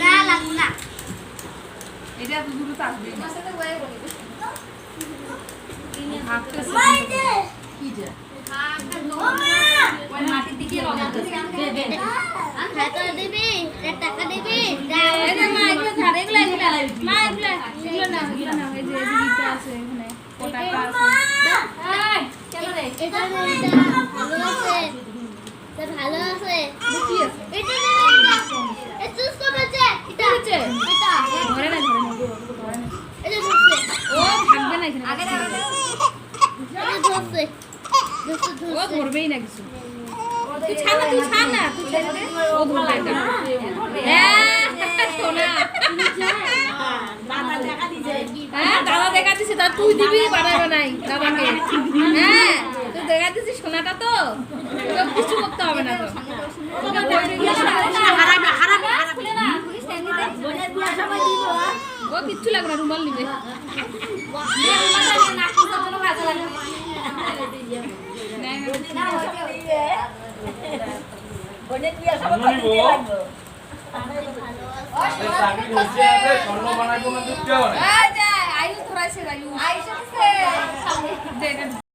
না লাগবে না এটা দুটো থাকবে কি যে মাটির দিকে টাকা দিবি টাকা দিবি এই যে মা এগুলো ঝাড় এগুলো মা এগুলো না এই যে এদিকে আছে এখানে টাকা আছে এই কেন রে এটা ভালো আছে এটা ভালো আছে কি আছে এটা এটা চুজ করেছে এটা হচ্ছে এটা ধরে না এটা ধরছে ও থাকবে না এখানে আগে এটা ধরছে ও ধরবেই না কিছু তুই ছাড় না তুই ছেড়ে দে ও ধরবে এটা হ্যাঁ সোনা দাদা দেখা দিছে তা তুই দিবি বানাবে নাই দাদাকে হ্যাঁ তুই দেখা দিছিস সোনাটা তো তোকে কিছু করতে হবে না তো ও কিচ্ছু লাগবে না রুমাল নিবে আয়ু ধরাইছে আয়ু